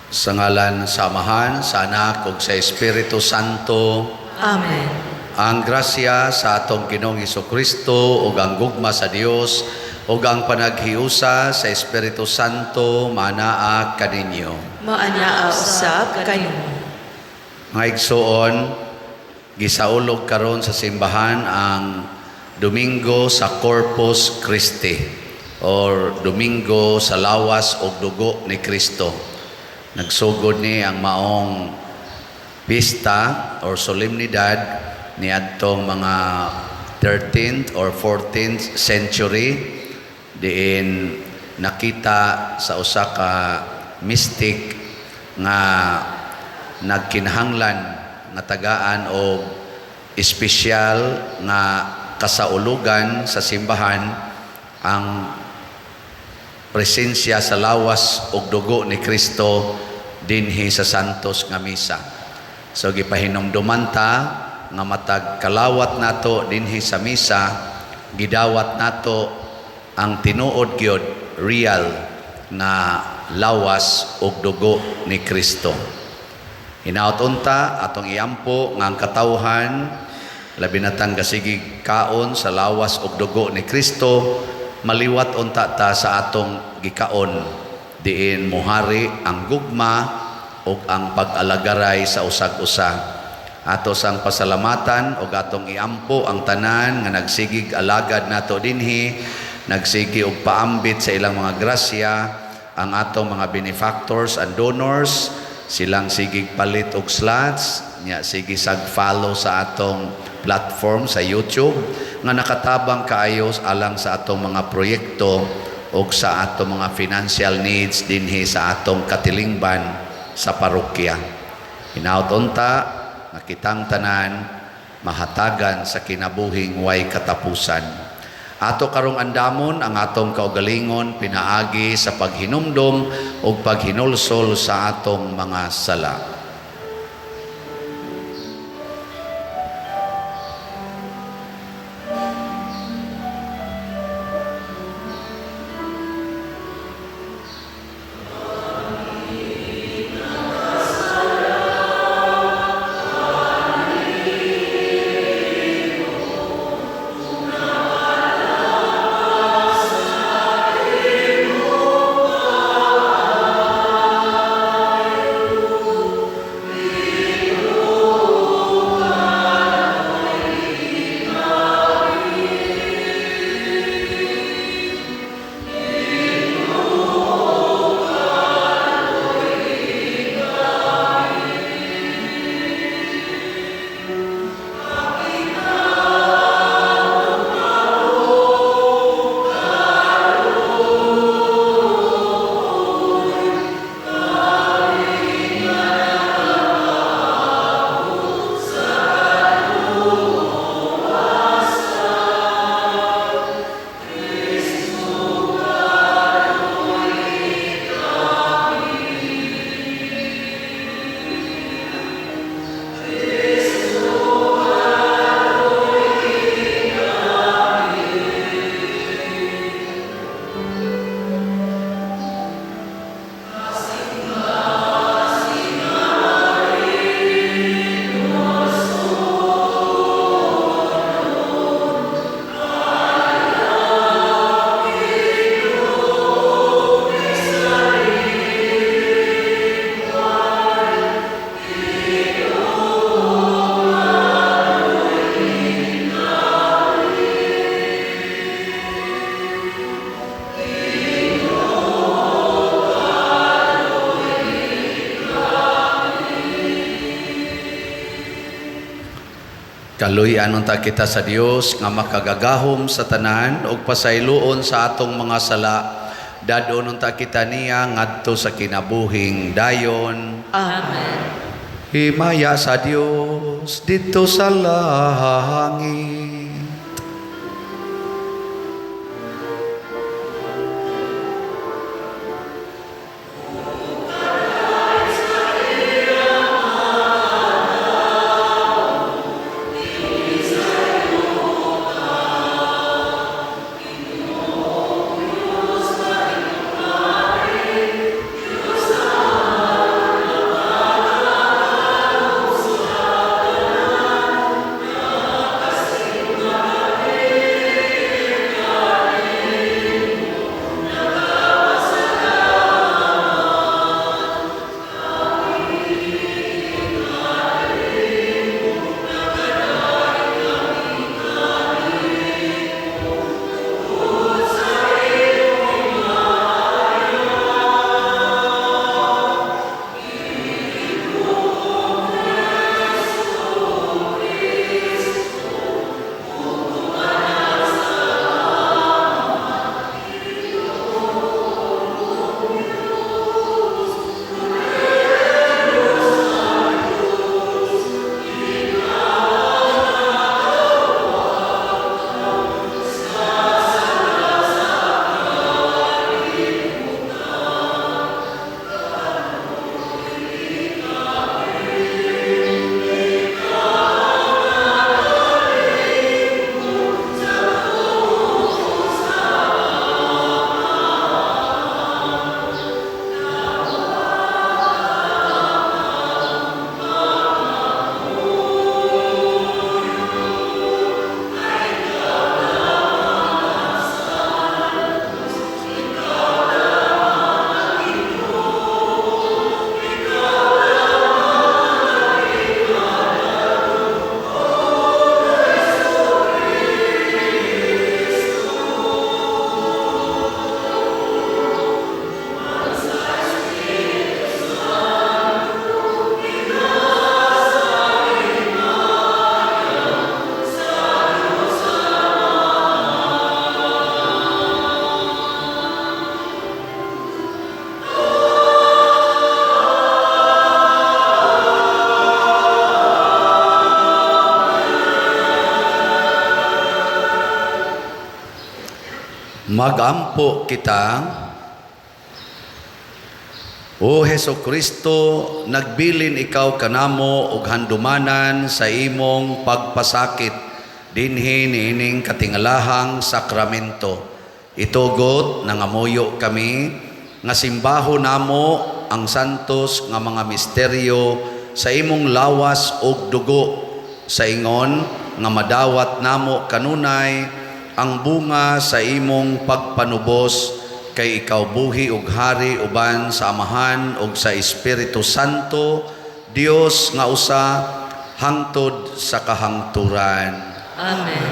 Sa ngalan sa Amahan, sa Anak, ug sa Espiritu Santo. Amen. Ang grasya sa atong Ginoong Hesukristo ug ang gugma sa Dios ug ang panaghiusa sa Espiritu Santo manaa kaninyo. Maanya usab kanimo. Mga igsoon, gisaulog karon sa simbahan ang Domingo sa Corpus Christi or Domingo sa lawas ug dugo ni Kristo. Nagsugod ni ang maong pista or solemnidad ni adtong mga 13th or 14th century diin nakita sa usa ka mystic nga nagkinahanglan nga tagaan og espesyal nga kasaulugan sa simbahan ang presensya sa lawas ug dugo ni Kristo dinhi sa santos nga misa. So gipahinumduman ta nga matag kalawat nato dinhi sa misa, gidawat nato ang tinuod gyud real na lawas ug dugo ni Kristo. Hinaut unta atong iampo nga ang katawhan labi na tang gasigig kaon sa lawas ug dugo ni Kristo, maliwat unta ta sa atong gikaon diin muhari ang gugma ug ang pag-alagaray sa usag-usa. Ato sang pasalamatan ug atong iampo ang tanan nga nagsigig alagad nato dinhi, nagsigi og paambit sa ilang mga grasya, ang atong mga benefactors and donors, silang sigig palit og slots, nya sige sag-follow sa atong platform sa YouTube nga nakatabang kaayo alang sa atong mga proyekto o sa atong mga financial needs dinhi sa atong katilingban sa parokya. Hinaut unta nga kitang tanan mahatagan sa kinabuhing way katapusan. Ato karong andamon ang atong kaugalingon pinaagi sa paghinumdom o paghinulsol sa atong mga sala. Kaluy-an unta kita sa Dios nga makagagahom sa tanan ug pasayloon sa atong mga sala. Dadon unta kita niya ngadto sa kinabuhing dayon. Amen. Himaya sa Dios dito sa langit. Magampo kita. O Heso Kristo, nagbilin ikaw kanamo og handumanan sa imong pagpasakit dinhi niining katingalahang sakramento. Itugot nangamuyo kami nga simbaho namo ang santos nga mga misteryo sa imong lawas og dugo, sa ingon nga madawat namo kanunay ang bunga sa imong pagpanubos, kay ikaw buhi ug hari uban sa Amahan ug sa Espiritu Santo, Dios nga usa hangtod sa kahangturan. Amen.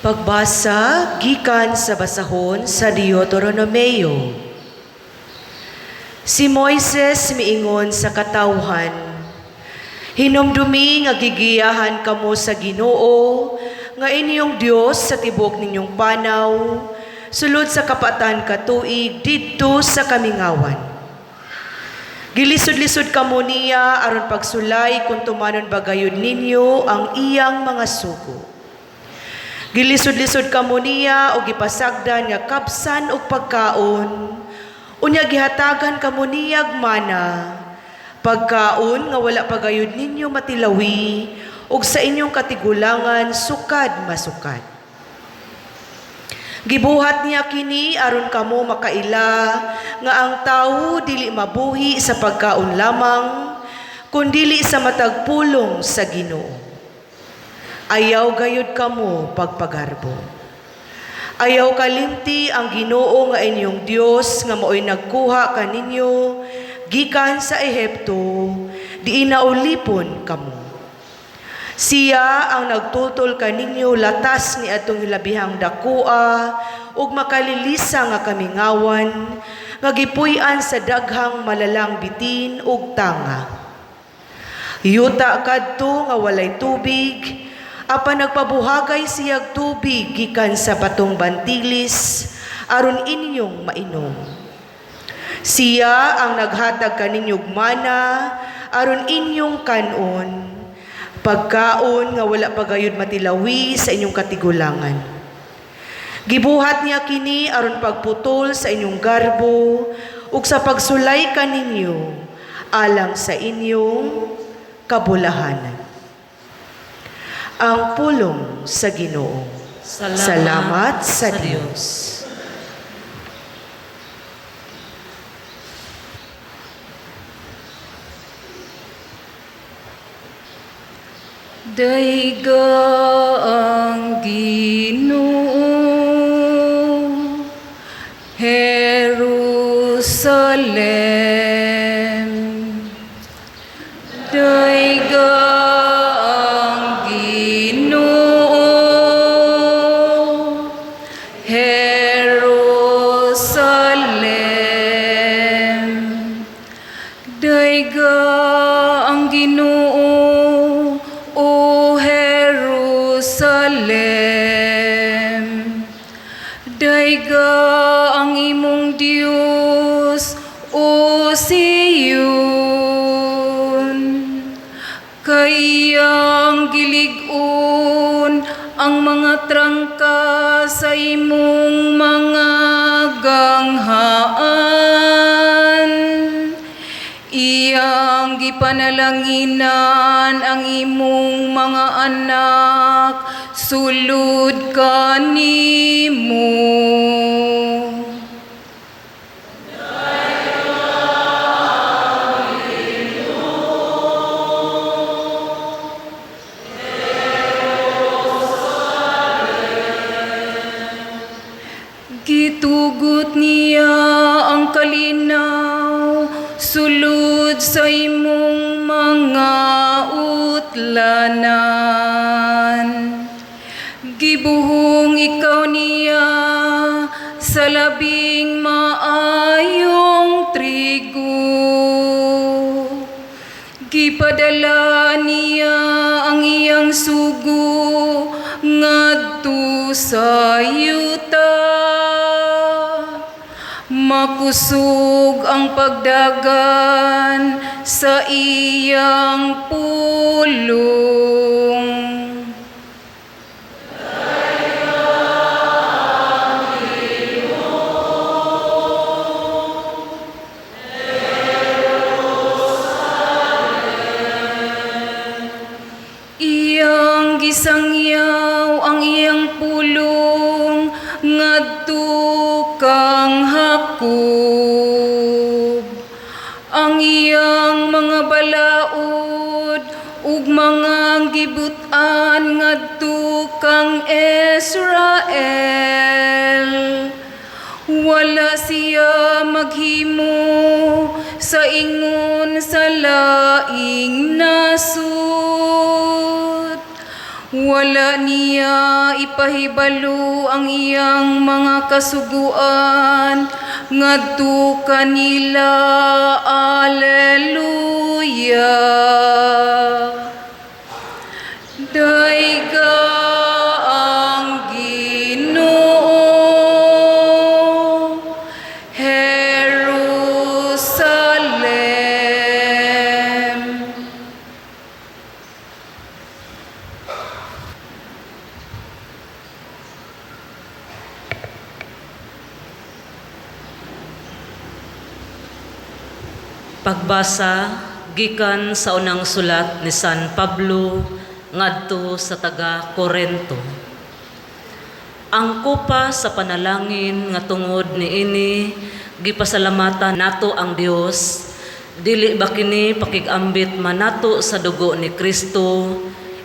Pagbasa gikan sa basahon sa Deuteronomeo. Si Moises miingon sa katawhan, hinumdumi nga gigiyahan kamo sa Ginoo, nga inyong Dios sa tibok ninyong panaw, sulod sa kapatan katuig didto sa kamingawan. Gilisod-lisod kamo niya aron pagsulay kung tumanon bagayon ninyo ang iyang mga sugo. Gilisod-lisod kamo niya o gipasagdan nga kapsan o pagkaon, unya gihatagan kamo niyag mana, pagkaon nga wala pagayod ninyo matilawi, ug sa inyong katigulangan sukad masukad. Gibuhat niya kini aron kamo makaila nga ang tawo dili mabuhi sa pagkaon lamang, kundili sa matagpulong sa Ginoo. Ayaw gayud kamo pagpagarbo. Ayaw kalimti ang Ginoo nga inyong Dios nga maoy nagkuha kaninyo gikan sa Ehipto, di inaulipon kamo. Siya ang nagtutol kaninyo latas ni atong hilabihang dakua ug makalilisa nga kamingawan nga gipuy-an sa daghang malalang bitin ug tanga. Yuta kadto nga walay tubig, apan nagpabuhagay siyag tubig gikan sa batong bantilis aron inyong mainom. Siya ang naghatag kaninyong mana aron inyong kanon, pagkaon nga wala pagayud matilawi sa inyong katigulangan. Gibuhat niya kini aron pagputol sa inyong garbo ug sa pagsulay kaninyo alang sa inyong kabulahanan. Ang pulong sa Ginoo. Salamat sa Diyos. Daiga ang Ginoo, Jerusalem. Daiga ang Ginoo, Jerusalem. Daiga ang Ginoo, O Jerusalem. Daiga ang imong Dios, O Sion. Kayang gilig-on ang mga trangka sa imong mga ganghaan. Iyang gipanalanginan ang imong mga anak, sulod kanimo. Gitugot niya ang kalinaw, sulod sa imong mga utlanan. Gibuhong ikaw niya sa labing maayong trigo. Gipadala niya ang iyang sugo ngadto sa yuta. Makusog ang pagdagan sa iyang pulong. Iyang gisangyaw ang iyang pulong ngadto kang Hakob. Ang iyang mga balaod ug mga gibutan ngadto kang Israel. Wala siya maghimo sa ingon sa laing nasud. Wala niya ipahibalo ang iyang mga kasuguan ngadto kanila. Alleluia. Daiga ang Ginoo, Jerusalem. Pagbasa gikan sa unang sulat ni San Pablo ngadto sa taga Corinto. Ang kupa sa panalangin nga tungod niini gipasalamatan nato ang Dios, dili ba kini pakigambit manato sa dugo ni Kristo,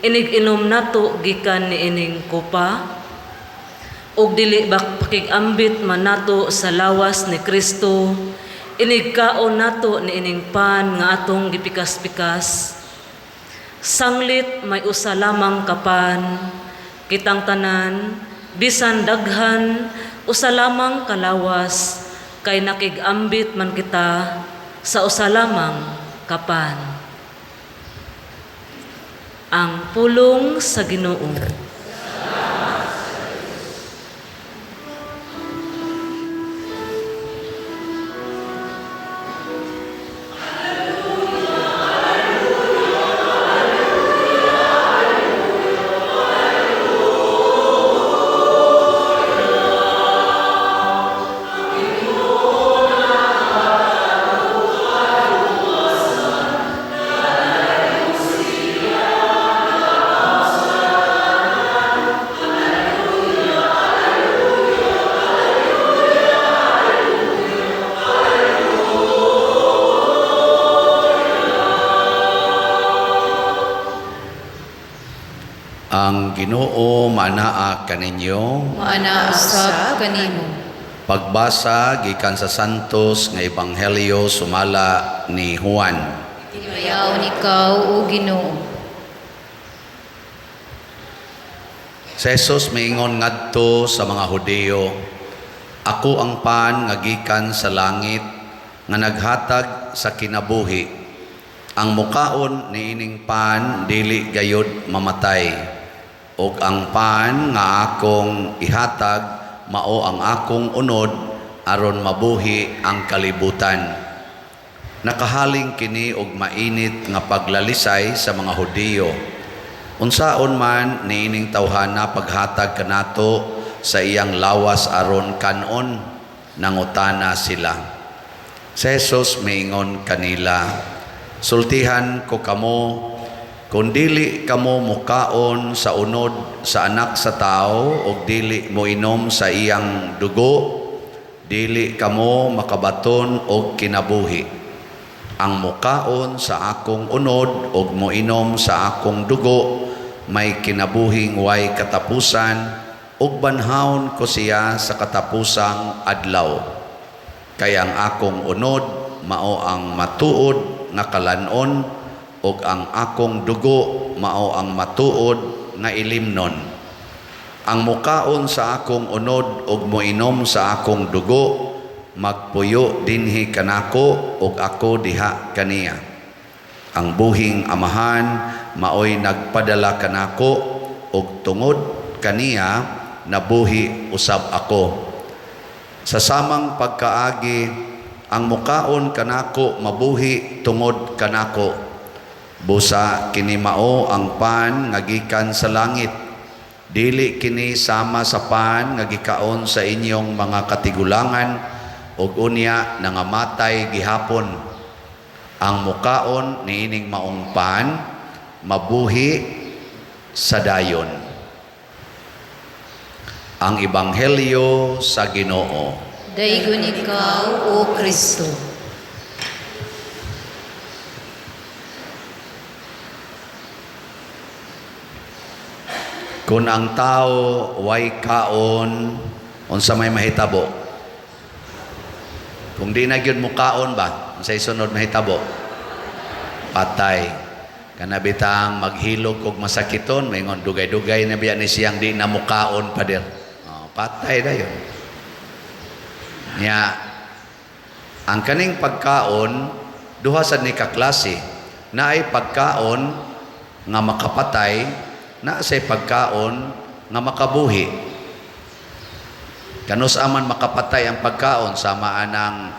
inig-inom nato gikan niining kupa? Ug dili ba pakigambit manato sa lawas ni Kristo, inigkaon nato niining pan nga atong gipikas-pikas? Sanglit may usa lamang kapan, kitang tanan, bisan daghan, usa lamang kalawas, kay nakigambit man kita sa usa lamang kapan. Ang pulong sa Ginoo. Ang Ginoo manaa kaninyo. Maana usab kanimo. Pagbasa gikan sa Santos nga Ebanghelyo sumala ni Juan. Timayaw ikaw o Ginoo. Si Jesus miingon ngadto sa mga Hudyo, "Ako ang pan nga gikan sa langit nga naghatag sa kinabuhi. Ang mukaon niining pan dili gayud mamatay. Ug ang pan nga akong ihatag mao ang akong unod aron mabuhi ang kalibutan." Nakahaling kini og mainit nga paglalisay sa mga Hudyo. Unsaon man niining tawhana paghatag kanato sa iyang lawas aron kanon, nangutana sila. Si Jesus miingon kanila, "Sultihan ko kamo, kung dili kamo mukaon sa unod sa anak sa tao o dili mo inom sa iyang dugo, dili kamo makabaton og kinabuhi. Ang mukaon sa akong unod o mo inom sa akong dugo, may kinabuhing way katapusan, ug banhawon ko siya sa katapusang adlaw. Kaya ang akong unod mao ang matuod nga kalanon, ug ang akong dugo mao ang matuod nga ilimnon. Ang mukaon sa akong unod ug moinom sa akong dugo, magpuyo dinhi kanako ug ako diha kaniya. Ang buhing amahan maoy nagpadala kanako, ug tungod kaniya nabuhi usab ako. Sa samang pagkaagi ang mukaon kanako mabuhi tungod kanako. Busa kini mao ang pan nga gikan sa langit. Dili kini sama sa pan nga gikaon sa inyong mga katigulangan ug unya nangamatay gihapon. Ang mukaon niining maong pan mabuhi sa dayon. Ang Ebanghelyo sa Ginoo. Daygon ikaw, O Kristo. Kung ang tao way kaon, unsa may mahitabo? Kung di na gyud mo kaon ba, unsay sunod mahitabo? Patay. Kanabitang maghilog kog masakiton, maingon dugay-dugay na biya ni siyang di na mo kaon pa der. Patay dayon. Nya ang kaning pagkaon duha sad ni kaklase. Naay pagkaon nga makapatay, na say pagkaon nga makabuhi. Kanus aman makapatay ang pagkaon sama anang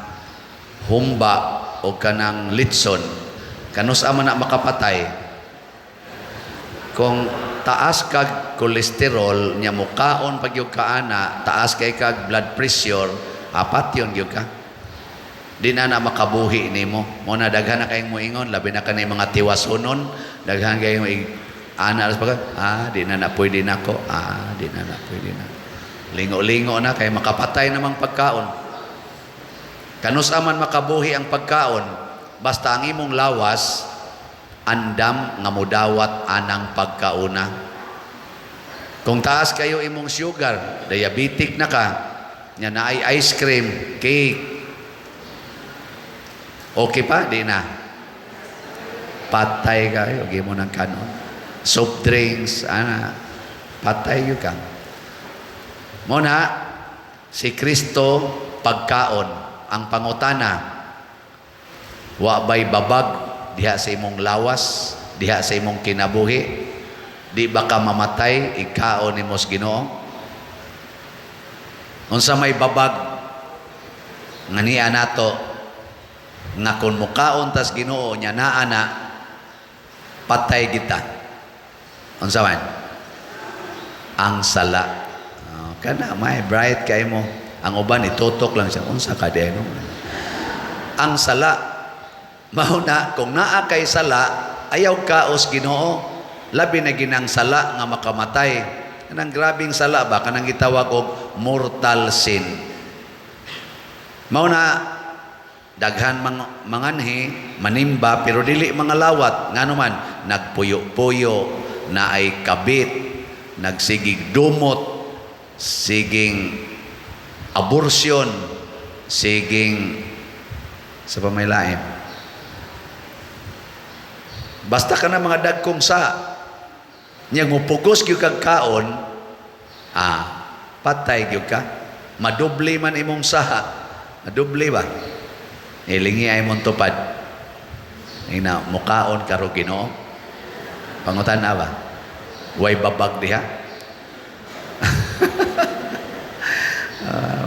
humba o kanang litson. Kanus aman na makapatay. Kung taas kag kolesterol nya mukaon pag yung kaana, taas kay kag blood pressure, apat yun gyud ka. Di na makabuhi nimo. Mo na daghan na kayong moingon, labi na kanay mga tiwasunon, daghan kayong ana alas pag di na pwede nako. Di na pwede na. Lingo-lingo na kay makapatay namang pagkaon. Kanus aman makabuhi ang pagkaon, basta ang imong lawas andam nga mudawat anang pagkauna. Kung taas kayo imong sugar, diabetic na ka, nya naay ice cream, cake, okay pa? Di na. Patay kayo, huwag mo ng kanon. Soft drinks, patay yun ka. Muna, si Kristo pagkaon, ang pangutana, wa bay babag, diha sa imong lawas, diha sa imong kinabuhi, di ba ka mamatay, ikaon ni mos Ginoo? Unsa may babag, nga niya nato, nga kung mukaon tas Ginoo nya naa na patay kita. Unsa man? Ang sala. Kana may bright kay mo. Ang uban itutok lang siya. Unsa ka di no? Ang sala. Mao na kung naa kay sala, ayaw kaos Ginoo. Labi na ginang sala nga makamatay. Kanang grabing sala ba kanang gitawag og mortal sin. Mao na daghan manganhi, manimba, pero dili mga lawat. Nga naman, nagpuyo-puyo, na ay kabit, nagsigig dumot, siging abortion, siging sa pamailain. Basta ka na mga dagkong sa, niyang mupugos yung kag kaon, patay yung ka. Madubli man imong saha. Madubli ba? Ilingi ay mong tupad. Ina, mukaon karo Ginoo. Pangutan na ba? Way babag diha.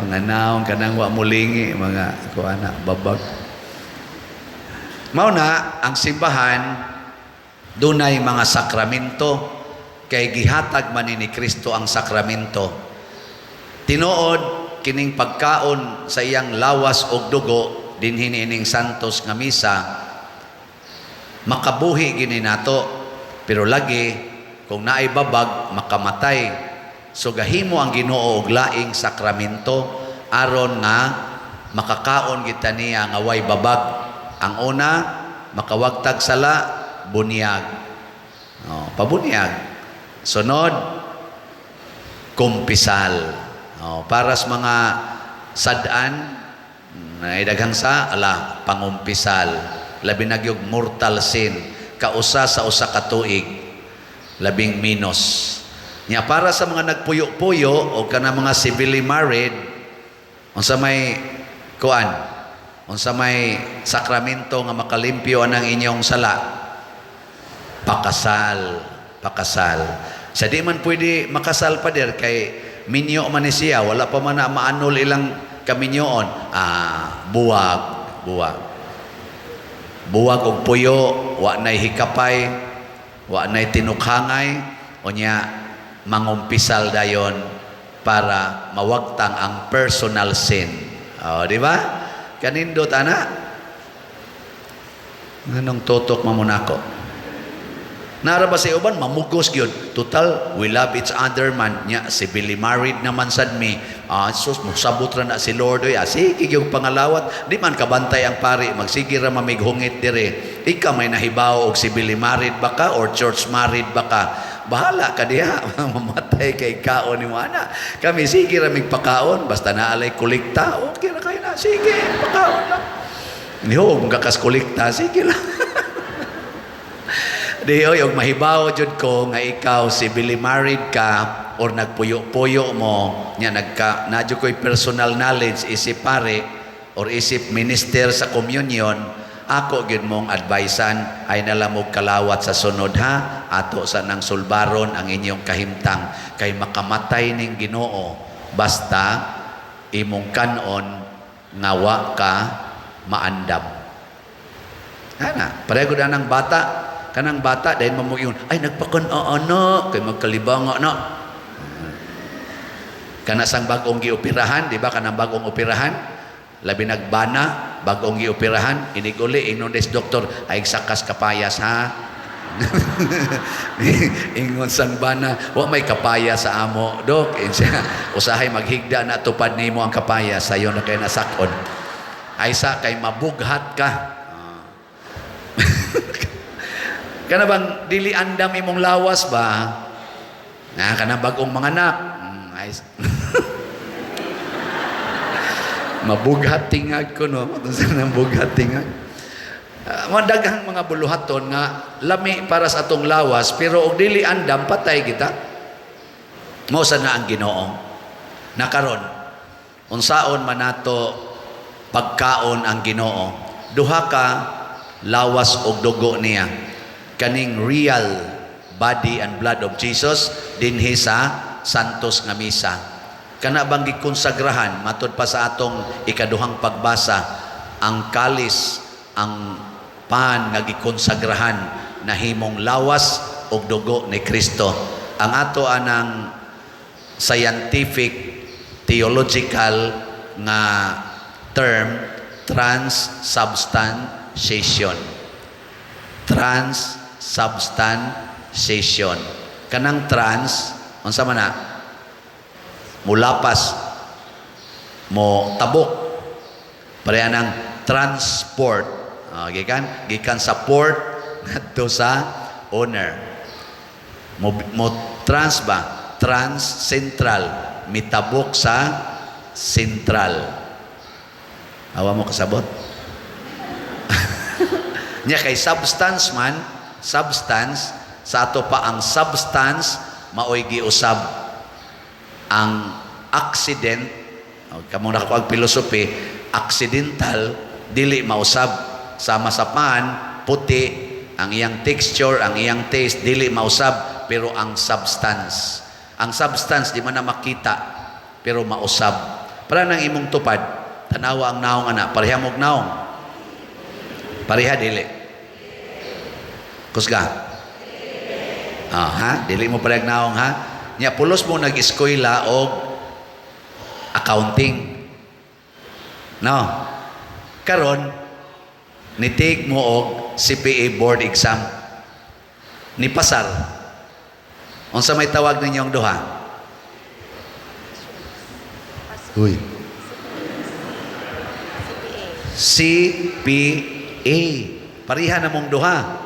Mga naong kanang wa mulingi, mga kuana, babag. Mao na, ang simbahan, dunay mga sakramento, kay gihatag man ni Kristo ang sakramento. Tinuod, kining pagkaon sa iyang lawas og dugo, dinhi nining santos nga misa, makabuhi gini nato, pero lagi kung naay babag makamatay. So gahimo ang Ginoo og laing sakramento aron nga makakaon kita niya nga way babag. Ang una, makawagtag sala, bunyag. Pabunyag. Sunod, kumpisal. Para sa mga sadan, naidaghang sa, pangumpisal. Labi na gyud mortal sin. Kausa sa usa ka tuig. Labing minus. Nya para sa mga nagpuyo-puyo o kana mga civilly married, unsa may kuan, unsa may sakramento nga makalimpyo anang inyong sala, pakasal. Sa di man pwede makasal pa der kay minyo man ni siya, wala pa man na maanol ilang kaminyoon. Buwag. buwag. Buwag og puyo, wa nay hikapay, wa nay tinukhangay, unya mangumpisal dayon para mawagtang ang personal sin. O, di ba? Kanindot, ana? Anong tutok mamunako? Nara ba sa uban? Mamugos yun. Total, we love each other man. Nya, si Billy married naman sad mi. Sus, musabot ra na si Lord. Sige yung pangalawat. Di man kabantay ang pari. Magsige ra mamighungit dire. Ika may nahibaw og si Billy married baka or church married baka. Bahala ka diha. Mamatay kay kaon ni Mana. Kami sige ra migpakaon. Basta naalay kulikta. Okay na kayo na. Sige, pakaon lang. Niyo, kung kakas kulikta, sige lang. Diyo, yung mahibaw jud ko nga ikaw si Billy married ka or nagpuyo-puyo mo nya nadyo ko'y personal knowledge isip pare or isip minister sa communion, ako gyud mong advisean ay nalamog kalawat sa sunod ha, ato sa nang sulbaron ang inyong kahimtang kay makamatay ning Ginoo basta imong kanon nga wa ka maandam. Ana, pareho na ng bata. Kanang bata dahil mamuyon ay nagpakon-ano kay magkalibanga na. Kana sang bagong gioperahan, di ba kanang bagong operahan? Labi nagbana, bagong gioperahan, iniguli ingnon des doktor ay sakas kapayas ha. Ingon sang bana, wa may kapayas sa amo, dok. Usahay maghigda na tupad nimo ang kapayas sayo na kay nasakon. Ay sa kay mabughat ka. Kana bang dili andam imong lawas ba? Na kana bagong manganak. Mabughat tingag ko no. Sa bughat tingag. Madaghang mga buluhaton nga lami para sa atong lawas pero og dili andam patay kita. Mao sa na ang Ginoo. Nakaron unsaon man nato pagkaon ang Ginoo? Duha ka lawas og dugo niya. Kaning real body and blood of Jesus dinhi sa Santos nga misa. Kana bang gikonsagrahan matud pa sa atong ikaduhang pagbasa ang kalis, ang pan nga gikonsagrahan nahimong lawas og dugo ni Kristo. Ang ato anang scientific theological nga term transubstantiation. Transubstantiation. Kanang trans, unsa man na? Mulapas, mo tabok. Pareha ng transport. Gikan sa port ngadto sa owner. Mo trans ba? Trans central. Mitabok sa central. Awa mo kasabot? Nya kay substance man, substance, sa ato pa ang substance, maoy giusab. Ang accident, kamong nakakuag philosophy, accidental, dili mausab. Sama sa pan, puti, ang iyang texture, ang iyang taste, dili mausab, pero ang substance. Ang substance, di man na makita, pero mausab. Para nang imong tupad, tanawa ang naong ana, pareha mong naong. Pareha dili. Kusga? Ha? Dili mo parehag naong ha? Nya pulos mo nag-eskwela og accounting. No. Karon ni-take mo og CPA board exam. Ni pasar. Unsa may tawag ninyo ang duha? Uy. CPA. Pariha na mong duha.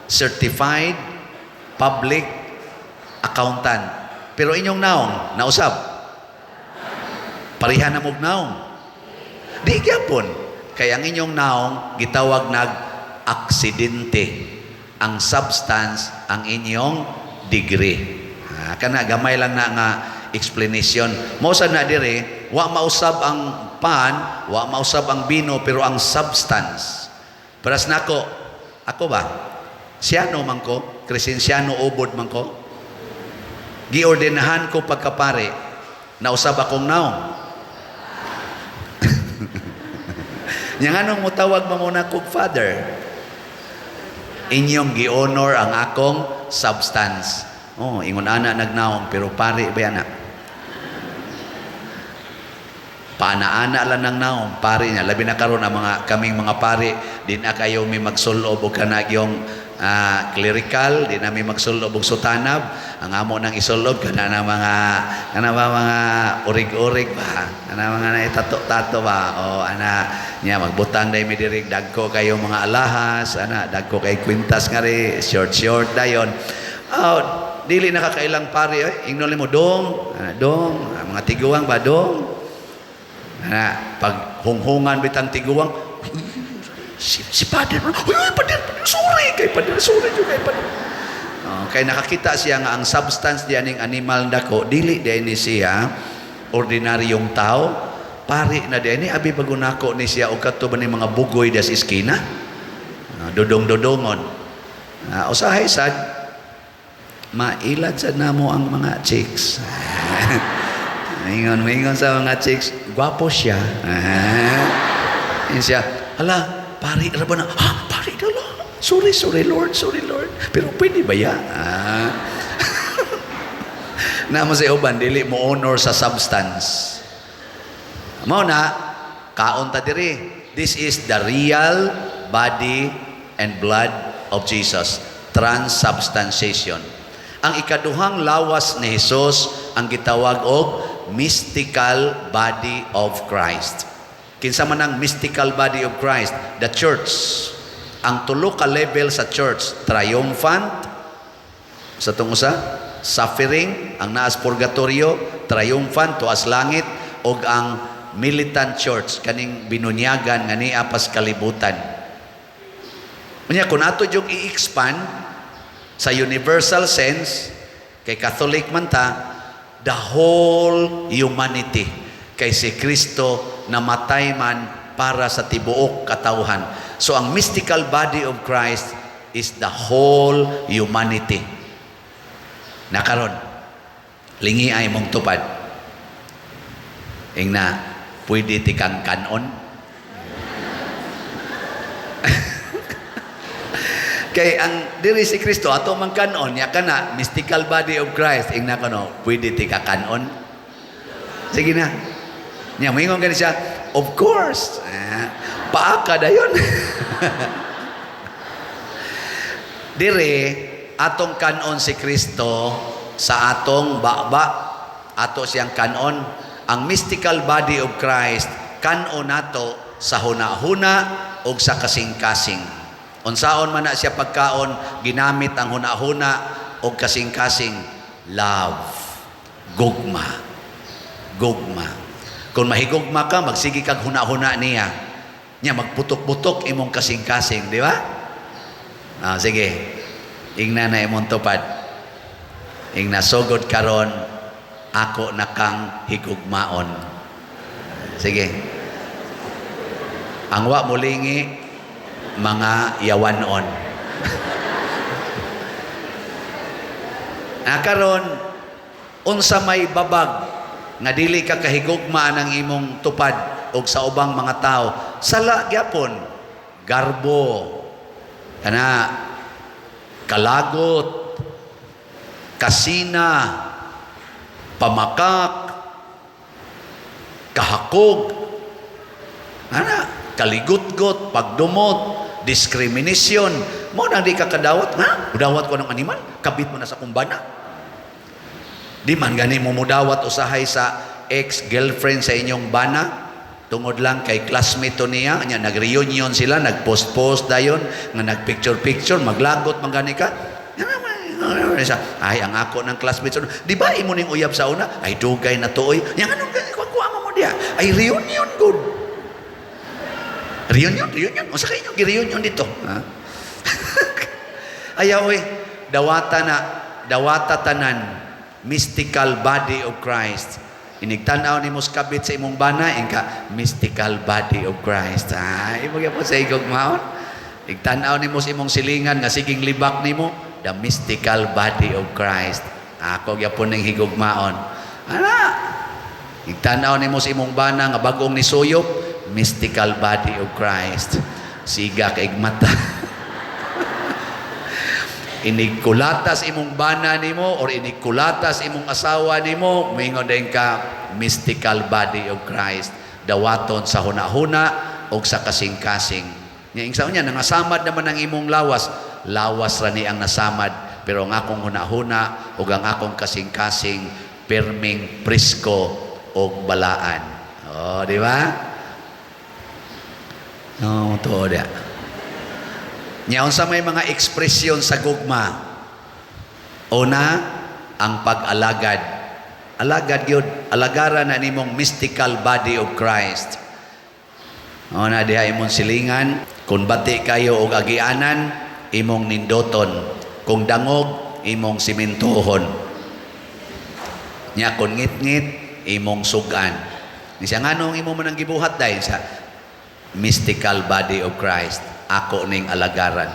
Certified Public Accountant. Pero inyong naong, nausab. Pariha na mong naong. Di gyapon. Kaya ang inyong naong, gitawag nag-aksidente. Ang substance, ang inyong degree. Kana, gamay lang na nga explanation. Mausa na dire, wa mausab ang pan, wa mausab ang bino, pero ang substance. Paras na ako ba? Siyano man ko, Kristensyano ubod man ko. Giordinahan ko pagkapare, nausab akong naong. Yang anong mutawag mo muna kog Father? Inyong gi-honor ang akong substance. Oh, ingon ana nagnaong pero pare ba ana? Paana-ana lang nang naong pare niya. Labi na karon ang kaming mga pare din na kayo may magsulob o kanag yung clerical, di namin magsulob og sutanab. Ang amo nang isulob kana na mga urig-urig ba, ana mga naitato-tato ba, o ana nya magbutang dai mi diri dagko kayo mga alahas, ana dagko kay kwintas nga ri short dayon. Dili nakakailang pare ingnon mo dong, dong, mga tiguang ba dong. Ana pag hunghungan bitang tiguang, si Pader, Pader, sorry kay Pader, sorry kay Pader. Kay nakakita siya nga ang substance dianing animal dako, dili diani siya ordinaryong tao, pari na diani abi bagunako ni siya og kadto ba ni mga bugoy das iskina. Dodong-dodongon. Usahay sad mailad sad namo ang mga chicks. Mingon sa mga chicks, gwapo siya. Yan siya, hala, pari, raba na, pari na lang. Sorry Lord. Pero pwede ba yan? Naman sa uban, dili mo honor sa substance. Mao na, kaon ta diri. This is the real body and blood of Jesus. Transubstantiation. Ang ikaduhang lawas ni Jesus ang gitawag og mystical body of Christ. Kinsa man ang mystical body of Christ? The church. Ang tulo ka level sa church, triumphant, sa tungo sa suffering, ang naas purgatorio, triumphant, tuas langit, o ang militant church, kaning binunyagan nga niya pas kalibutan. Unya, kung ato yung i-expand sa universal sense, kay Catholic man ta, the whole humanity, kay si Kristo namatay man para sa tibuok katawhan. So ang mystical body of Christ is the whole humanity. Nakaron, lingi ay mong tupad. Ingna, pwede tikang kanon. Kay ang diri si Kristo ato man kanon ya kana mystical body of Christ ingna kano pwede ti ka kanon. Sige na. Nya moingon gani siya, of course. Paaka dayon. Diri atong kanon si Kristo sa atong baba ato siyang kanon ang mystical body of Christ kanon nato sa hunahuna ug sa kasing-kasing. Unsaon man na siya pagkaon, ginamit ang huna-huna o kasing-kasing love, gugma. Kung mahigugma ka, magsigi kag huna-huna niya. Niya magputok-putok imong kasing-kasing, di ba? Sige, ingna na imong tupad. Ingna sugod karon, ako na kang higugmaon. Sige. Ang wa mulingi, mga yawanon. Karon unsa may babag nga dili ka kahigugma ng imong tupad og sa ubang mga tao, sala gyapon, garbo, kana kalagot, kasina, pamakak, kahakog, kaligot-got, pagdumot, discrimination. Mo na di ka kadawat, mudawat ko ng animal, kabit mo na sa kumbana. Di man gani mo mudawat usahay sa ex-girlfriend sa inyong bana, tungod lang kay classmate to niya, nag-reunion sila, nag-post-post dayon, nga nag-picture-picture, maglagot man gani ka. Ay, ang ako ng classmates, di ba imo ning uyab sa una? Ay, dugay na tuoy. Yang anong kuha mo diya? Ay, reunion good. Reunion. O sa kayo, gi-reunion dito. Ayaw dawata tanan, mystical body of Christ. Inigtanaw ni muskabit sa imong bana, ingka, mystical body of Christ. Ibagay po sa igog maon. Igtanaw ni mo sa imong silingan, nga siging libak ni mo, the mystical body of Christ. Ako gyapon ning higugmaon. Igtanaw ni mo sa imong bana, nga bagong nisuyop, mystical body of Christ. Siga kaig mata. Inikulatas imong bana nimo or inikulatas imong asawa nimo, mingon din ka mystical body of Christ. Dawaton sa hunahuna o sa kasing-kasing. Nya ingsaon niya nangasamad naman ang imong lawas. Lawas ra ni ang nasamad, pero ang akong hunahuna o ang akong kasing-kasing perming presko o balaan. Oh, di ba? No, to dia. Nya unsa may mga ekspresyon sa gugma? Una, ang pag-alagad. Alagad yun. Alagaran na nimong mystical body of Christ. Una, diha imong silingan. Kung bati kayo og agianan, imong nindoton. Kung dangog, imong simentohon. Nya kung ngit-ngit, imong sugan. Ni siya nga nung imo man ang gibuhat dahil sa mystical body of Christ. Ako ning alagaran.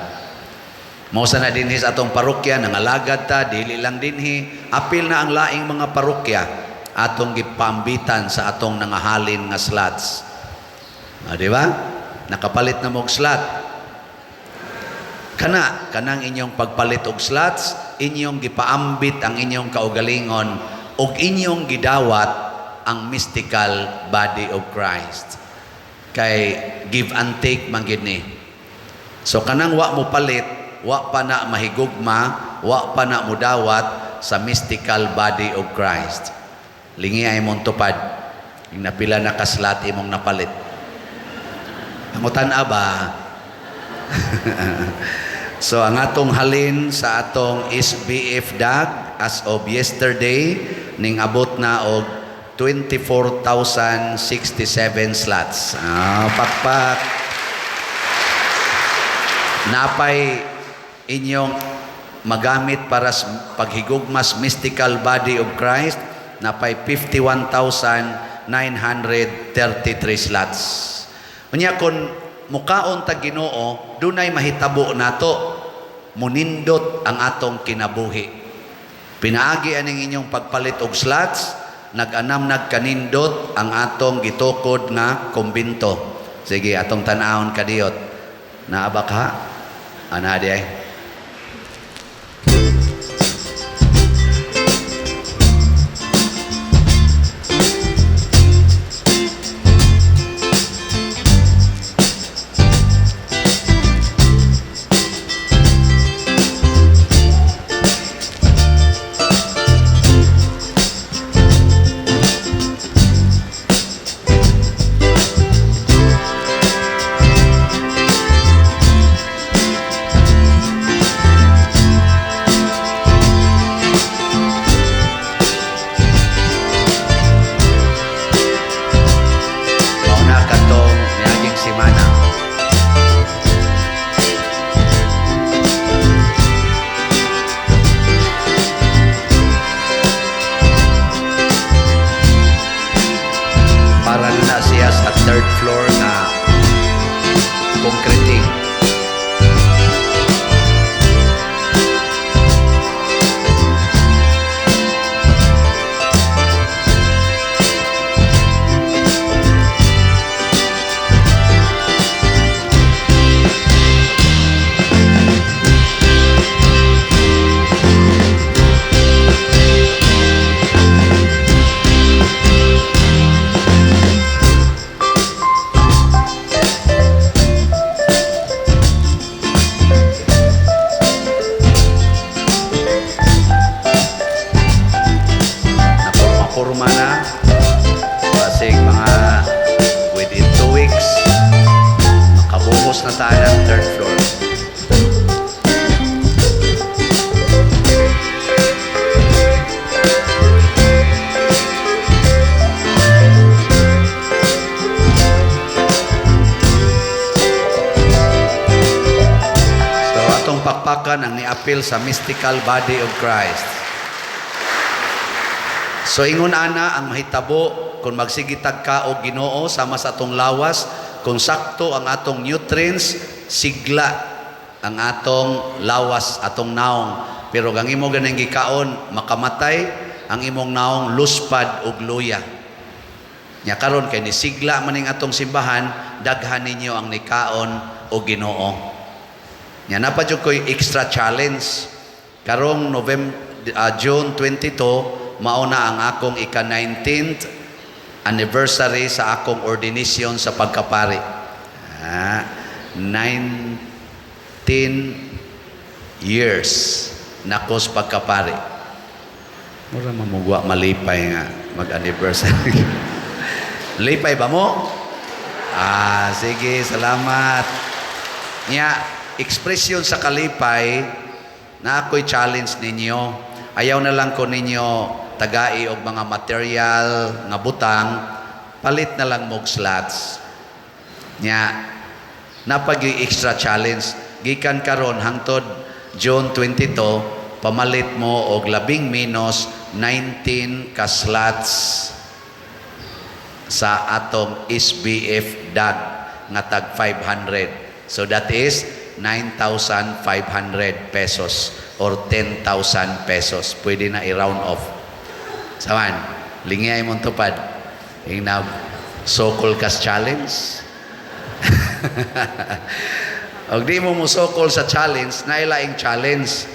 Mausa na dinhi sa atong parokya, nangalagad ta, dili lang dinhi. Apil na ang laing mga parokya atong gipambitan sa atong nangahalin nga slots. Di ba? Nakapalit na mong slot. Kanang inyong pagpalit og slots, inyong gipaambit ang inyong kaugalingon ug inyong gidawat ang mystical body of Christ. Kay give and take man gid ni. So kanang wa mo palit, wa pa na mahigugma, wa pa na mudawat sa mystical body of Christ. Lingi ay mong tupad. Yung napila na kaslat imong napalit. Pangutan ba? So ang atong halin sa atong SBF DAG as of yesterday ning abot na og 24,067 slots. Pakpak. Napay inyong magamit para sa paghigugmas mystical body of Christ, napay 51,933 slots. Unya kung mukaon ta Ginoo, dunay mahitabo nato munindot ang atong kinabuhi. Pinaagi aning inyong pagpalit og slots, nag-anam nagkanindot ang atong gitukod nga kumbinto. Sige, atong tan-awon kadiyot. Naaba ka? Ana di ay. pakpakan ang niapil sa mystical body of Christ. So ingon ana ang mahitabo kung magsigitag ka og Ginoo sama sa atong lawas, kung sakto ang atong nutrients, sigla ang atong lawas, atong naong. Pero ang imo ganing gikaon makamatay, ang imong naong luspad og luya. Nya karon kay nisigla maning atong simbahan, daghan ninyo ang nikaon o Ginoo. Nya napadyo ko'y extra challenge. Karong June 22, mauna ang akong ika-19th anniversary sa akong ordination sa pagkapari. 19 years na ko sa pagkapari. Mura mamugwa malipay nga mag-anniversary. Lipay ba mo? Sige, salamat. Nya, ekspresyon sa kalipay na ako'y challenge ninyo. Ayaw na lang ko ninyo tagai og mga material nga butang, palit na lang mog slots. Nya, napag extra challenge. Gikan karon hangtod June 22, pamalit mo og labing minus 19 ka slots sa atong SBF DAG nga tag 500. So that is 9,500 pesos or 10,000 pesos. Pwede na i-round off. Saman, lingay mong tupad. Yung sokol kas challenge. Og di mo musokol sa challenge, nailaing challenge.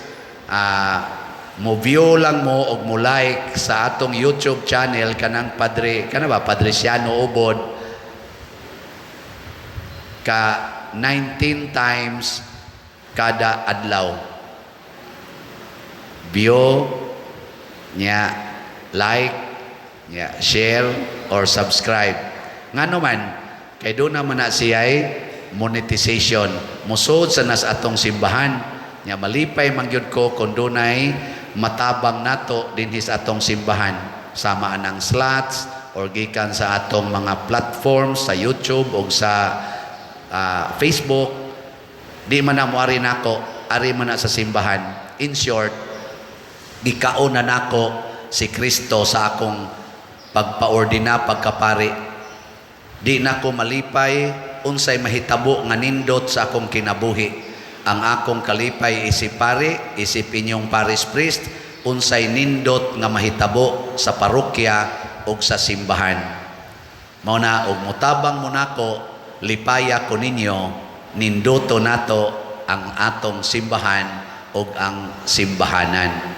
Mo view lang mo og mo like sa atong YouTube channel kanang Padre Siano Ubod ka 19 times kada adlaw. View nya, like nya, share or subscribe. Ngano man kay do na man na siya'y monetization. Musod sa nas atong simbahan nya malipay mangyud ko kung dunay matabang nato dinhi sa atong simbahan sama anang slots or gikan sa atong mga platforms sa YouTube o sa Facebook. Di man na moari nako, ari man na sa simbahan. In short, gikaon na nako si Kristo sa akong pagpaordina pagkapari. Di nako malipay unsay mahitabo nga nindot sa akong kinabuhi. Ang akong kalipay isip pari, isip inyong paris priest, unsay nindot nga mahitabo sa parokya o sa simbahan. Mao na og mutabang mo nako, lipaya ko ninyo, nindoto nato ang atong simbahan o ang simbahanan.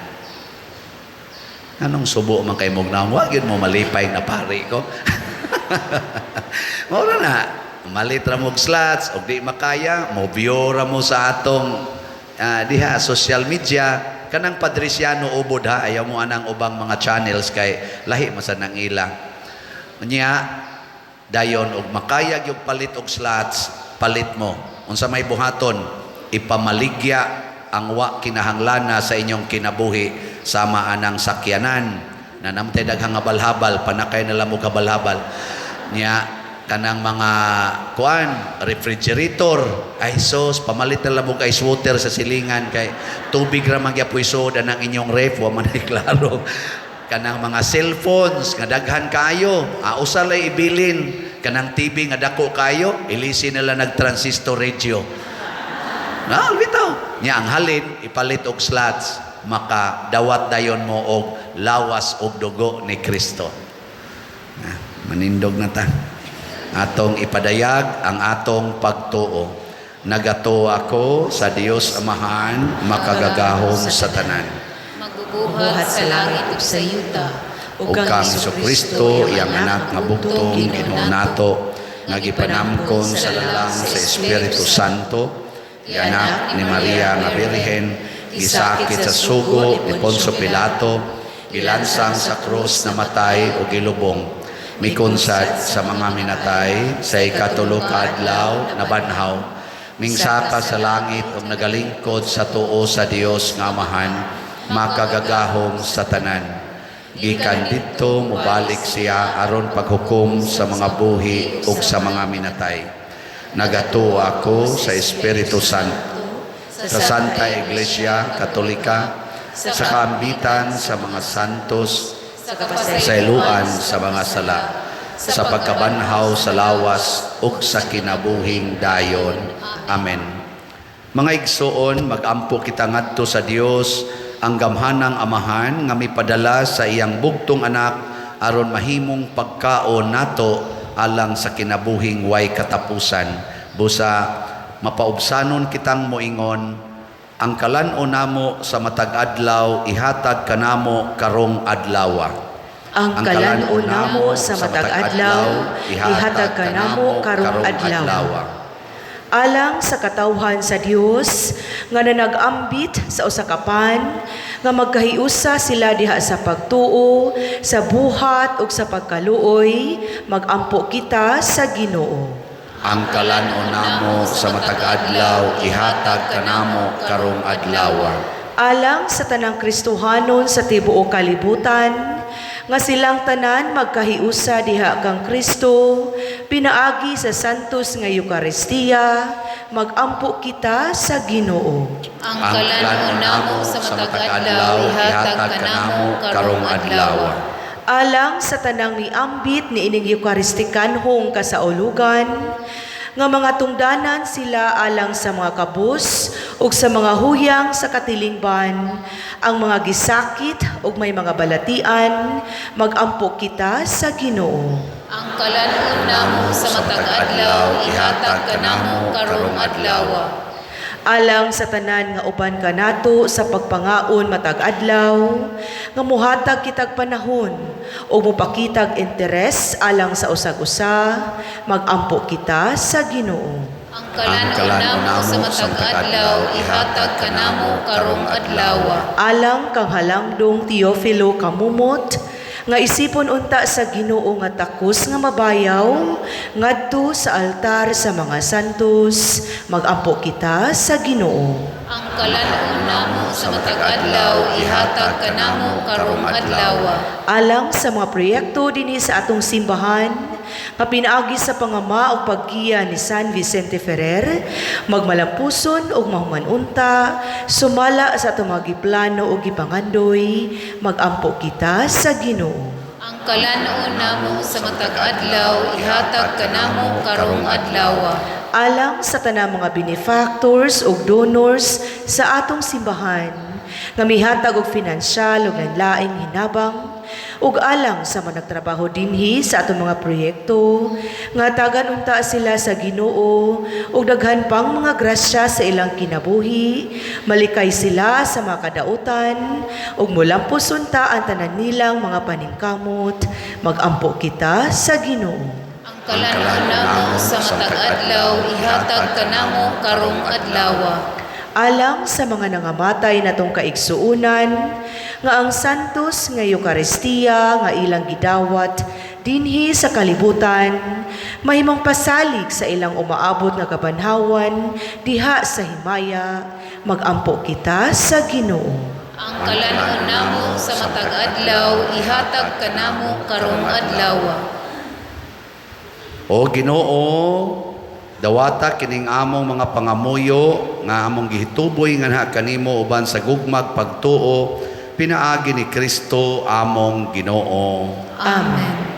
Anong subo man kay mong naong, wag yun mo malipay na pari ko. Mao na. Malit ra mog slots og di makaya mo view ra mo sa atong diha social media kanang Padre Siano Ubod ha, ayaw mo anang ubang mga channels kay lahi masan nang ila nya dayon og makaya gyud palit og slots, palit mo unsa may buhaton, ipamaligya ang wa kinahanglana sa inyong kinabuhi sama anang sakyanan na namtay daghang habal-habal, panakay na lang mo kabal-habal nya kanang mga refrigerator, ice sauce, pamalit na lang mo ice water sa silingan kay tubig ra man gyapon soda ng inyong ref, wa man ay klaro. Kanang mga cellphones nga daghan kayo, usa lay ibilin. Kanang TV nga dako kayo, ilisin nila nag-transistor radio. Bitaw. Nya ang halin ipalit og slots, makadawat dayon mo og lawas og dugo ni Kristo. Manindog na ta. Atong ipadayag ang atong pagtuo. Nagato ako sa Dios Amahan, makagagahom sa tanan. Magbubuhat sa langit ug sa yuta. O kang Jesucristo, iyang anak nga bugtong Ginoo nato, nagipanamkon sa lalang sa Espiritu Santo, anak ni Maria nga Birhen, gisakit sa sugo ni Poncio Pilato, gilansang sa krus na matay o gilubong, mikunsad sa mga minatay sa ikatulo ka adlaw na banhaw, mingsaka sa langit ug nagalingkod sa tuo sa Dios nga Amahan, makagagahom sa tanan. Gikan didto mobalik siya aron paghukom sa mga buhi ug sa mga minatay. Nagatuo ako sa Espiritu Santo, sa Santa Iglesia Katolika, sa kaambitan sa mga santos, sa iluan sa mga sala, sa pagkabanhaw sa lawas ug sa kinabuhing dayon. Amen. Mga igsoon, magampo kita ngadto sa Dios ang gamhanang Amahan nga mipadala sa iyang bugtong anak aron mahimong pagkaon nato alang sa kinabuhing way katapusan. Busa mapaubsanon kitang moingon, ang kalan-o namo sa matag adlaw ihatag kanamo karong adlaw. Ang kalan-o namo sa matag adlaw ihatag kanamo karong adlaw. Alang sa katawhan sa Dios nga nanag-ambit sa usa ka pan nga magkahiusa sila diha sa pagtuo, sa buhat ug sa pagkaluoy, magampo kita sa Ginoo. Ang kalan-o namo sa matag adlaw ihatag kanamo karong adlaw. Alang sa tanang Kristohanon sa tibuok kalibutan nga silang tanan magkahiusa diha kang Kristo, pinaagi sa santos nga Eucharistia, magampo kita sa Ginoo. Ang kalan-o namo sa matag adlaw ihatag kanamo karong adlaw. Alang sa tanang miambit ni ining Eucharistikanhong kasaulugan, nga mga tungdanan sila alang sa mga kabus ug sa mga huyang sa katilingban, ang mga gisakit ug may mga balatian, magampo kita sa Ginoo. Ang kalan-o namo sa matag adlaw ihatag kanamo karong adlaw. Alang sa tanan nga uban kanato sa pagpangaon matag adlaw, nga muhatag kitag panahon o mupakitag interes alang sa usag-usa, magampo kita sa Ginoo. Ang kalan-o namo sa matag adlaw ihatag kanamo karong adlaw. Alang kang halangdong Teofilo kamumot, nga isipon unta sa Ginoo nga takos nga mabayaw ngadto sa altar sa mga santos, magampo kita sa Ginoo. Ang kalan-o namo sa matag adlaw ihatag kanamo karong adlaw. Alang sa mga proyekto dinhi sa atong simbahan, nga pinaagi sa pangama o paggiya ni San Vicente Ferrer, magmalampuson o mahumanunta, sumala sa atong mga giplano o gipangandoy, magampo kita sa Ginoo. Ang kalan-o namo sa matag adlaw ihatag kanamo karong adlaw. Alang sa tanang mga benefactors o donors sa atong simbahan, nga mihatag og pinansyal ug lain-laing hinabang, ug alang sa mga nagtrabaho dinhi sa atong mga proyekto, nga tagan unta sila sa Ginoo ug daghan pang mga grasya sa ilang kinabuhi, malikay sila sa mga kadautan ug mulampos unta ang tanan nilang mga paningkamot, magampo kita sa Ginoo. Ang kalan-o namo sa matag adlaw ihatag kanamo karong adlaw. Alang sa mga nangamatay natong kaigsuunan, nga ang santos nga Eucharistia nga ilang gidawat dinhi sa kalibutan, mahimong pasalig sa ilang umaabot nga kabanhawan diha sa himaya, magampo kita sa Ginoo. Ang kalan-o namo sa matag adlaw ihatag kanamo karong adlaw. O Ginoo, dawata kining among mga pangamuyo nga among gihituboy nga na kanimo uban sa gugmag pagtuo, pinaagi ni Kristo among Ginoo. Amen.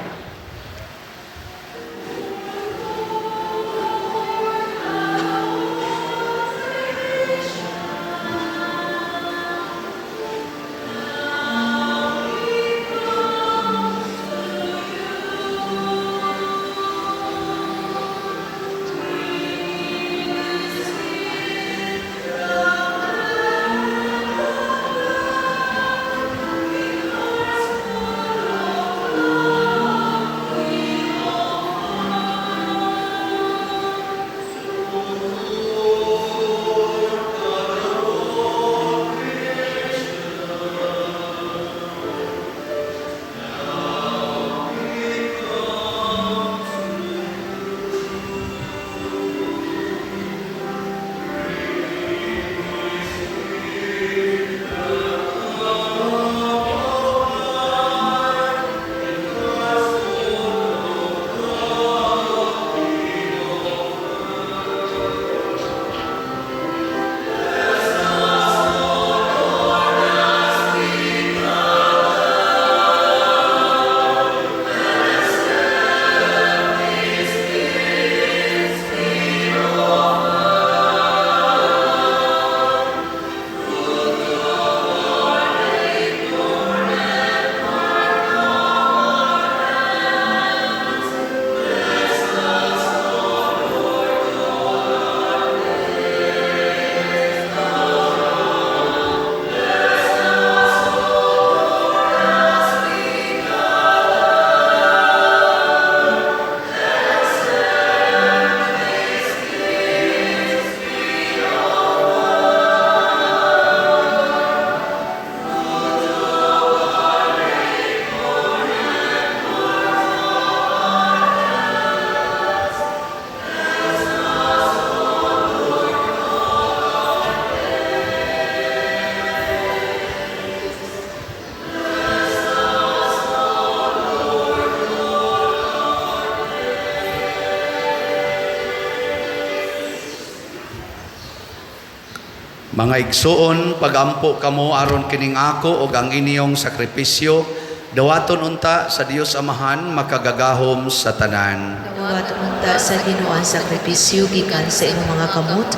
Mga igsuon, pagampo kamo aron kining ako og ang inyong sakripisyo, dawaton unta sa Dios Amahan makagagahom sa tanan. Dawat unta sa Ginoo ang sakripisyo gikan sa imong mga kamot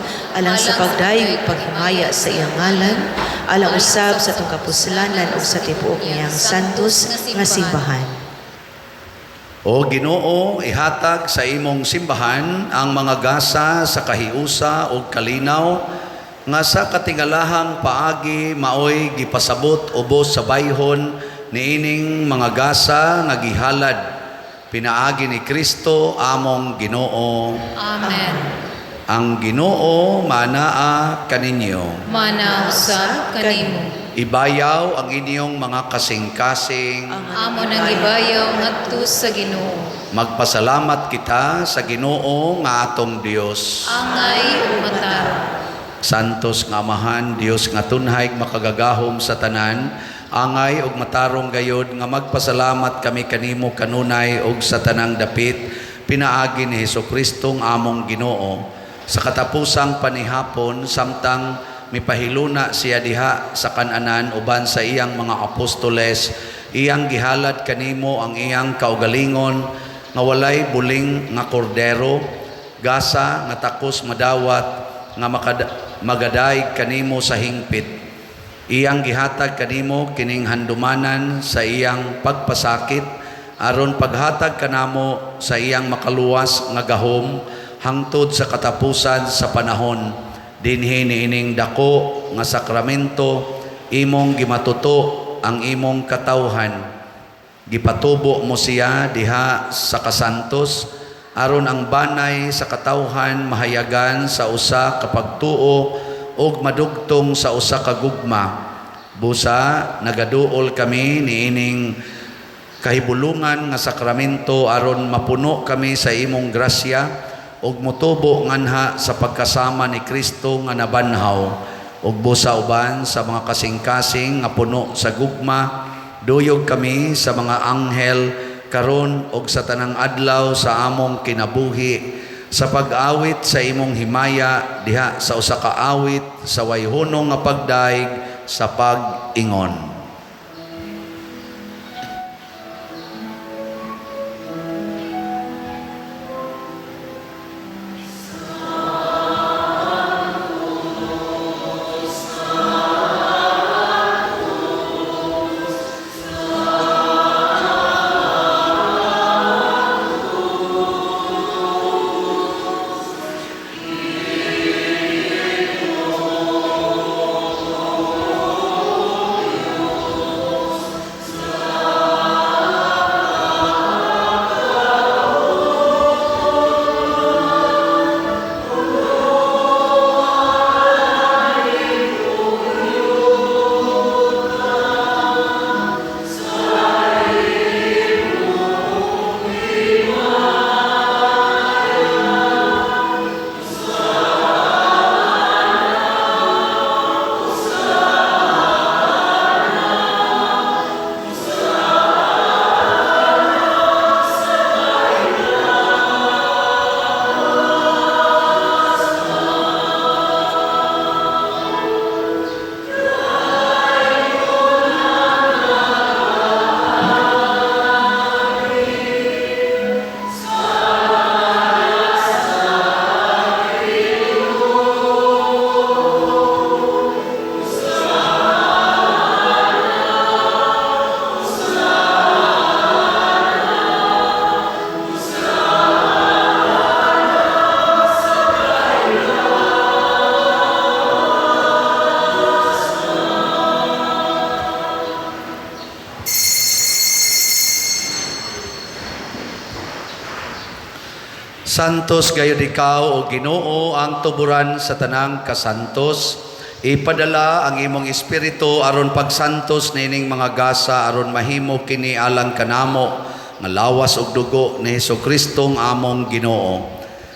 alang sa pagdayeg paghimaya sa iyang ngalan, alang usab sa tong kapuslanan ug sa tibuok niyang santos nga simbahan. O Ginoo, ihatag sa imong simbahan ang mga gasa sa kahiusa ug kalinaw nga sa katingalahang paagi maoy gipasabot ubos sa bayhon niining mga gasa nga gihalad pinaagi ni Kristo among Ginoo. Amen. Ang Ginoo manaa kaninyo. Manaw sa kanimo. Ibayaw ang inyong mga kasing-kasing. Amo nang ibayaw ngadto sa Ginoo. Magpasalamat kita sa Ginoo nga atong Dios. Angay ug matarong. Santos nga Amahan, Dios nga tunhay makagagahom sa tanan, angay ug matarong gayod nga magpasalamat kami kanimo kanunay ug sa tanang dapit pinaagi ni Hesukristo nga among Ginoo. Sa katapusang panihapon samtang mipahiluna siya diha sa kananan uban sa iyang mga apostoles, iyang gihalad kanimo ang iyang kaugalingon nga walay buling nga kordero, gasa nga takos madawat nga magadayeg kanimo sa hingpit. Iyang gihatag kanimo kining handumanan sa iyang pagpasakit aron paghatag kanamo sa iyang makaluwas nga gahom hangtod sa katapusan sa panahon. Dinhi niining dako nga sakramento imong gimatuto ang imong katawhan. Gipatubo mo siya diha sa kasantos aron ang banay sa katawhan mahayagan sa usa ka pagtuo ug madugtong sa usa ka gugma. Busa nagaduol kami niining kahibulungan nga sakramento aron mapuno kami sa imong grasya ug motubo nganha sa pagkasama ni Kristo nga nabanhaw ug busa uban sa mga kasing-kasing nga puno sa gugma. Duyog kami sa mga anghel karon og sa tanang adlaw sa among kinabuhi sa pag-awit sa imong himaya diha sa usa ka awit sa wayhunong nga pagdaig sa pag-ingon. Santos gayud ikaw o Ginoo ang tuburan sa tanang kasantos. Ipadala ang imong espiritu aron pagsantos nining mga gasa aron mahimo kini alang kanamo nga lawas ug dugo ni Hesukristo nga among Ginoo.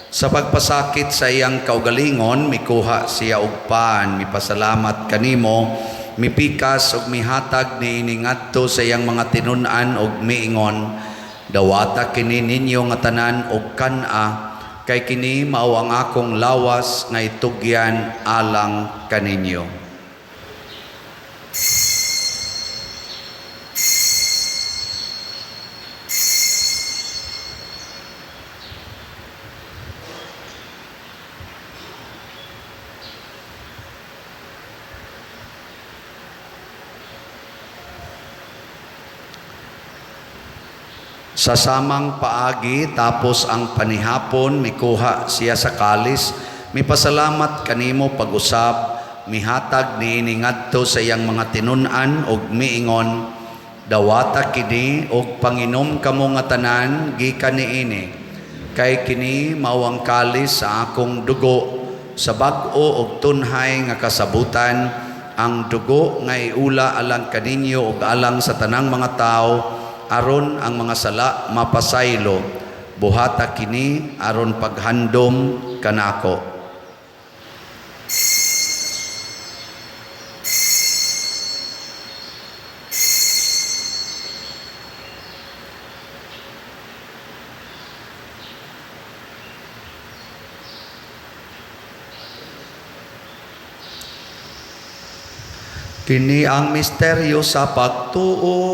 Sa pagpasakit sa iyang kaugalingon mikuha siya og paan, mipasalamat kanimo, mipikas ug mihatag niini ngadto sa iyang mga tinun-an ug miingon. Dawata kini ninyo nga tanan og kan-a kay kini mao ang akong lawas nga itugyan alang kaninyo. Sa samang paagi tapos ang panihapon mikuha siya sa kalis, mipasalamat kanimo pag-usab, mihatag niini ngadto sa iyang mga tinun-an og miingon, dawata kini og panginom kamo nga tanan gikan niini, kay kini mao ang kalis sa akong dugo, sa bag-o og tunhay nga kasabutan, ang dugo nga iula alang kaninyo og alang sa tanang mga tao, aron ang mga sala mapasaylo, buhata kini aron paghandom kanako. Kini ang misteryo sa pagtuo.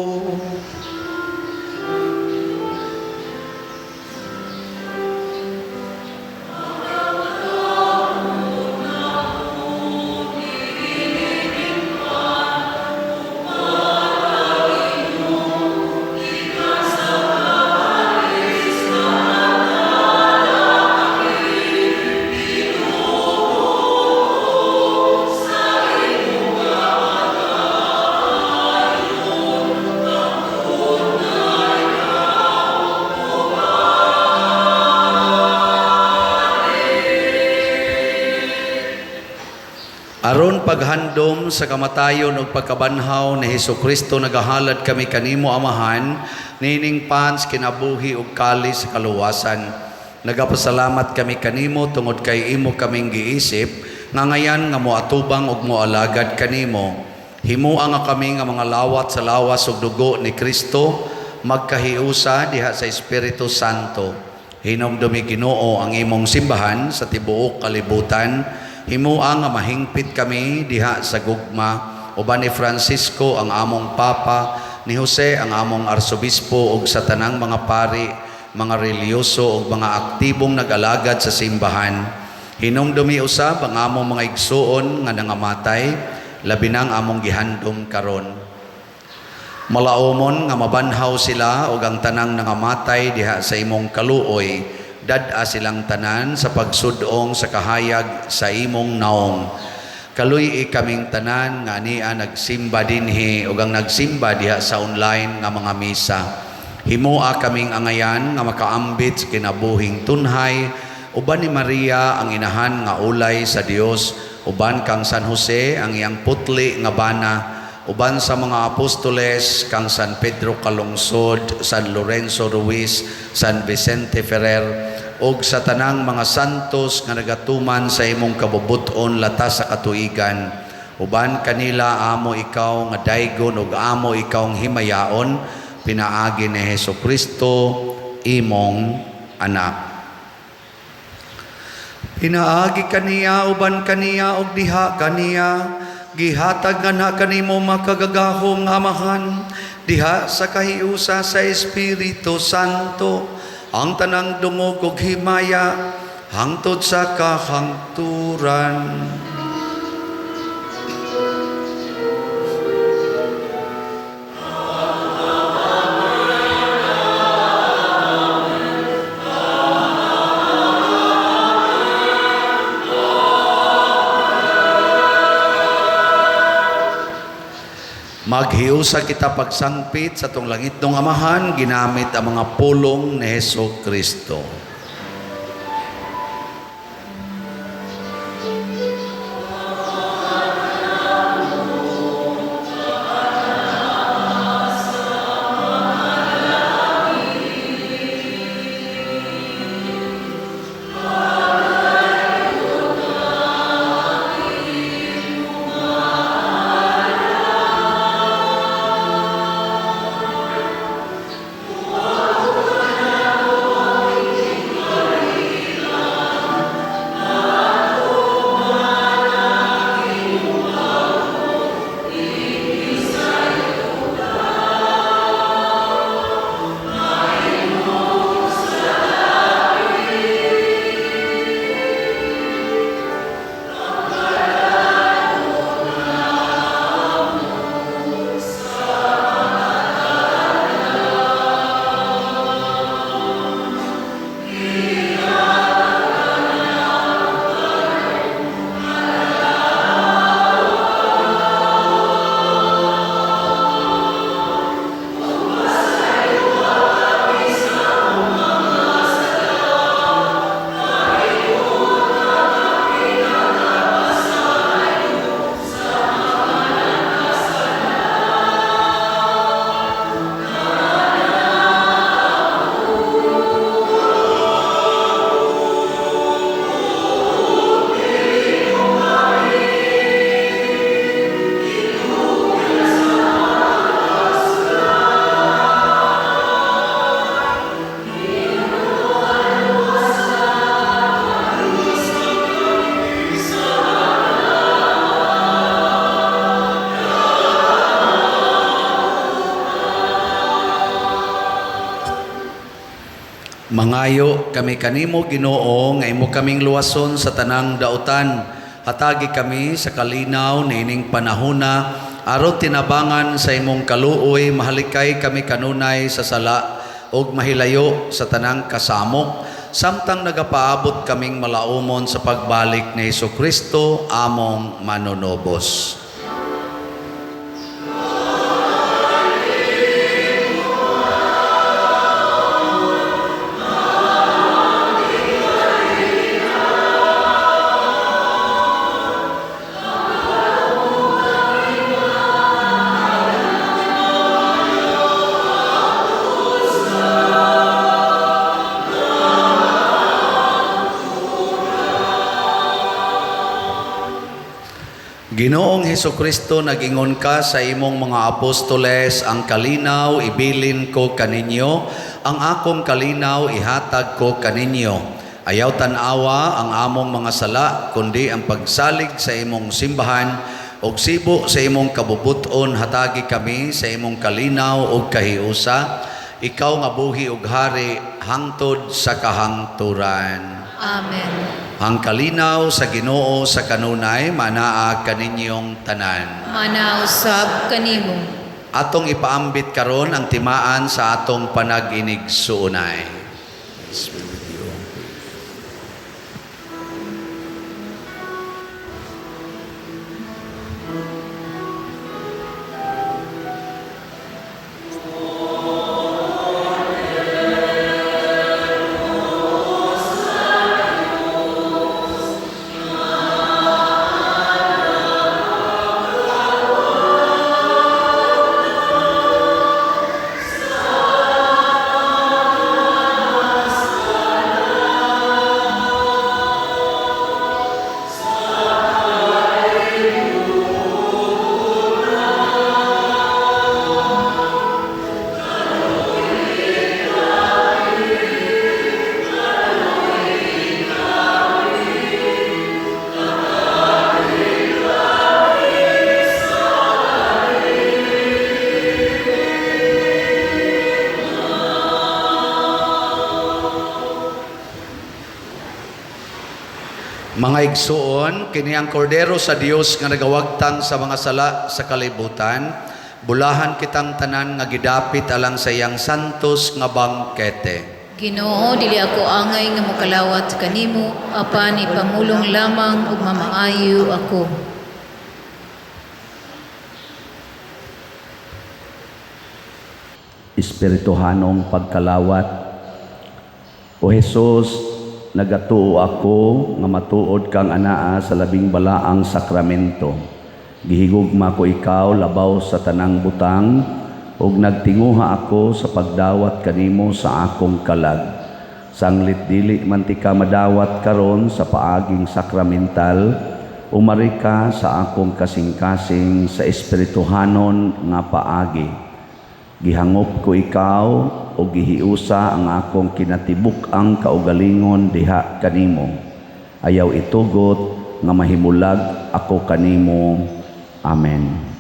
Aron paghandom sa kamatayon ug pagkabanhaw ni Hesukristo nagahalad kami kanimo Amahan, nining pans kinabuhi ug kalis sa kaluwasan. Nagapasalamat kami kanimo tungod kay imo kaming giisip nga ngayan nga moatubang ug moalagad kanimo. Himuang nga kami nga mga lawat sa lawas ug dugo ni Kristo magkahiusa diha sa Espiritu Santo. Hinumdumi Ginoo ang imong simbahan sa tibuok kalibutan. Himuang nga mahingpit kami diha sa gugma, uban ni Francisco ang among Papa, ni Jose ang among Arsobispo ug sa tanang mga pari, mga reliyoso ug mga aktibong nag-alagad sa simbahan. Hinumdumi usab ang among mga igsuon nga nangamatay, labi nang among gihandom karon. Malaumon nga mabanhaw sila ug ang tanang nangamatay diha sa imong kaluoy, dad-a silang tanan sa pagsudong sa kahayag sa imong naong. Kaluy kaming tanan nga ania nagsimba dinhi ug ang nagsimba diha sa online nga mga misa. Himua kaming angayan nga makaambit sa kinabuhing tunhay, uban ni Maria ang inahan nga ulay sa Dios, uban kang San Jose ang iyang putli nga bana, uban sa mga apostoles kang San Pedro Calungsod, San Lorenzo Ruiz, San Vicente Ferrer, og sa tanang mga santos nga nagatuman sa imong kabubuton latas sa katuigan. Uban kanila amo ikaw nga daygon ug amo ikaw nga himayaon, pinaagi ni Hesukristo imong anak. Pinaagi kaniya uban kaniya og diha kaniya, gihatag nga na kanimo makagagahom nga Amahan, diha sa kahiusa sa Espiritu Santo, ang tanang dungog ug himaya hangtod sa kahangturan. Maghiusa kita pagsangpit sa tong langit ng Amahan, ginamit ang mga pulong ni Hesukristo. Mangayo kami kanimo Ginoo nga imo kaming luwason sa tanang dautan. Hatagi kami sa kalinaw nining panahona aron tinabangan sa imong kaluoy mahalikay kami kanunay sa sala ug mahilayo sa tanang kasamok samtang nagapaabot kaming malaumon sa pagbalik ni Hesukristo among manunobos. Ginoong Hesukristo, nagingon ka sa imong mga apostoles, ang kalinaw ibilin ko kaninyo, ang akong kalinaw ihatag ko kaninyo. Ayaw tanawa ang among mga sala, kundi ang pagsalig sa imong simbahan, og sibo sa imong kabubuton hatagi kami sa imong kalinaw ug kahiusa. Ikaw nga buhi ug hari hangtod sa kahangturan. Amen. Ang kalinaw sa Ginoo sa kanunay manaa kaninyong tanan. Manausab kanimo. Atong ipaambit karon ang timaan sa atong panag-inig suunay. Mga igsoon, kini ang kordero sa Dios nga nagawagtang sa mga sala sa kalibutan, bulahan kitang tanan nga gidapit alang sa iyang santos nga bangkete. Ginoo, dili ako angay nga mokalawat kanimo, apan ipamulong lamang ug mamaayo ako. Espirituhanong pagkalawat. O Jesus, nagatuo ako nga matuod kang anaa sa labing balaang sakramento. Gihigugma ko ikaw labaw sa tanang butang ug nagtinguha ako sa pagdawat kanimo sa akong kalag. Sanglit dili man ti ka madawat karon sa paaging sakramental, umari ka sa akong kasing-kasing sa espirituhanon nga paagi. Gihangop ko ikaw o gihiusa ang akong kinatibuk-ang kaugalingon diha kanimo. Ayaw itugot nga mahimulag ako kanimo. Amen.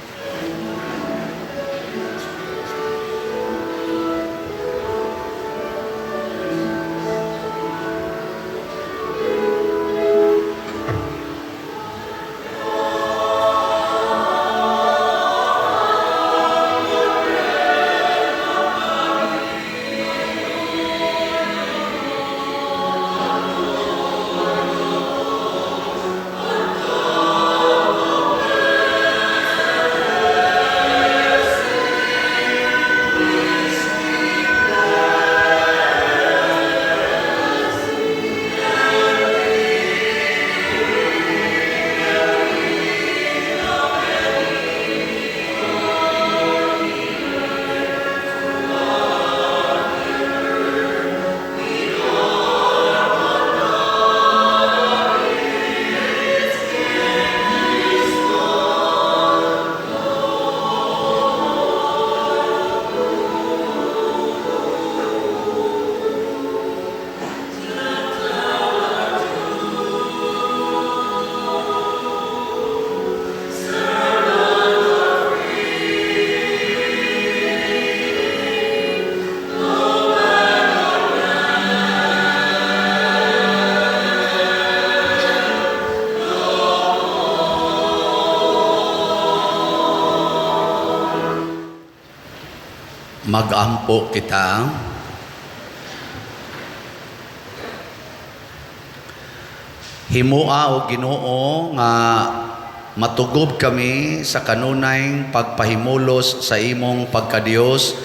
Magampo kita. Himua o Ginoo nga matugob kami sa kanunay pagpahimulos sa imong pagkadiyos,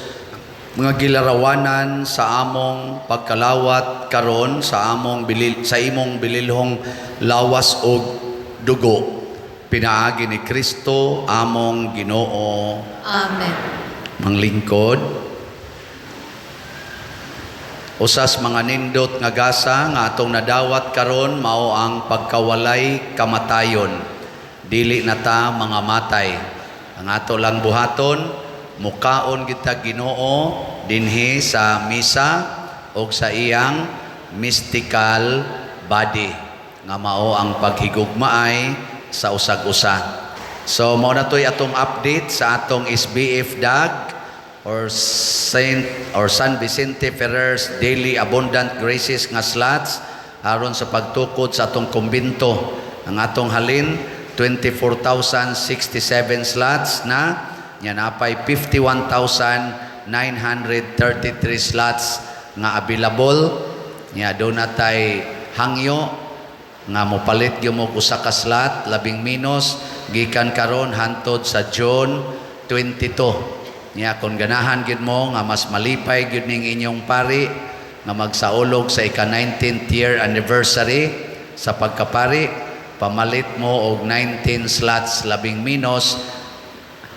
mga gilarawanan sa among pagkalawat karon sa imong bililhong lawas o dugo. Pinaagi ni Kristo among Ginoo. Amen. Manglingkod. Usas mga nindot nga gasa nga atong nadawat karon mao ang pagkawalay kamatayon. Dili na ta mga matay. Ang ato lang buhaton, mukaon kita Ginoo dinhi sa misa o sa iyang mystical body nga mao ang paghigugmaay sa usag-usa. So mao na toy atong update sa atong SBF DAG or San Vicente Ferrer's Daily Abundant Graces nga slots aron sa pagtukod sa atong kumbento. Ang atong halin 24,067 slots na napay 51,933 slots nga available. Nya do natay hangyo nga mopalit gyud mo usa ka slot labing minus gikan karon hantod sa June 22. Nya kung ganahan gid mo nga mas malipay gid ning inyong pari nga magsaulog sa ika-19th year anniversary sa pagkapari, pamalit mo og 19 slots labing minus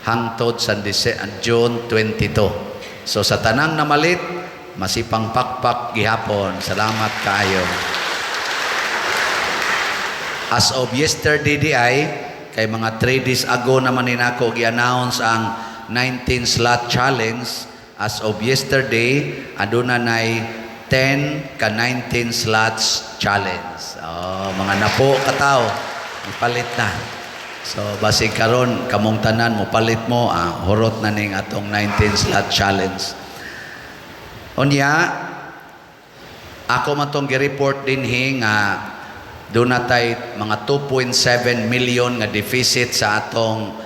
hangtod sa June 22. So sa tanang namalit, masipang pakpak gihapon. Salamat kaayo. As of yesterday kay mga 3 days ago naman ninako gi-announce ang 19 slot challenge. As of yesterday, aduna nay 10 ka 19 slots challenge. Mga napo kataw, ipalit na. So basig karon kamong tanan mo palit mo, hurot na ning atong 19 slot challenge. Unya, ako man tong gi-report dinhi nga doon natay mga 2.7 million nga deficit sa atong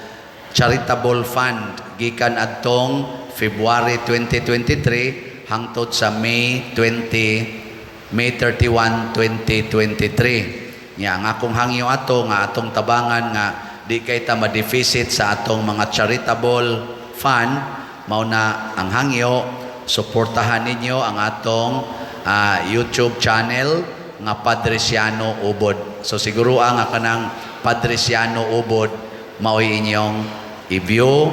charitable fund gikan adtong February 2023 hangtod sa May 31, 2023. Nya ang akong hangyo ato nga atong tabangan nga di kay ta ma-deficit sa atong mga charitable fund, mao na ang hangyo suportahan ninyo ang atong YouTube channel nga Padresiano Ubod. So siguro ang kanang Padresiano Ubod mao'y inyong i-view,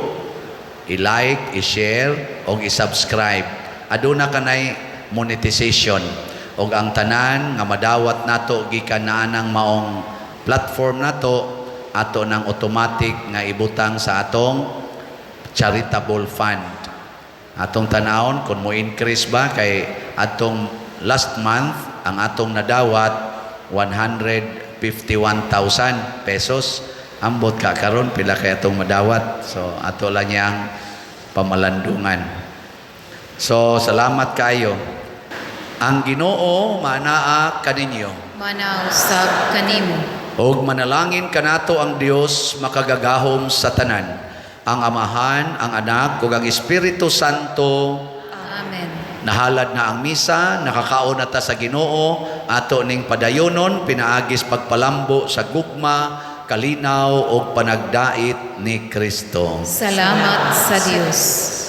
i-like, i-share, o i-subscribe. Aduna kanay monetization. O ang tanan nga madawat nato gikan na anang maong platform nato ato ng automatic nga ibutang sa atong charitable fund. Atong tanawon kung mo increase ba kay atong last month ang atong nadawat 151,000 pesos. Ambot ka karon pila kay atong madawat. So ato lang yang pamalandungan. So salamat kayo. Ang Ginoo manaa kaninyo. Manausab kanimo. Og manalangin kanato ang Dios makagagahom sa tanan. Ang Amahan, ang Anak, ug ang Espiritu Santo. Amen. Nahalad na ang misa, nakakaon na ta sa Ginoo, ato ning padayonon pinaagis pagpalambo sa gugma, kalinaw o panagdait ni Kristo. Salamat sa Dios.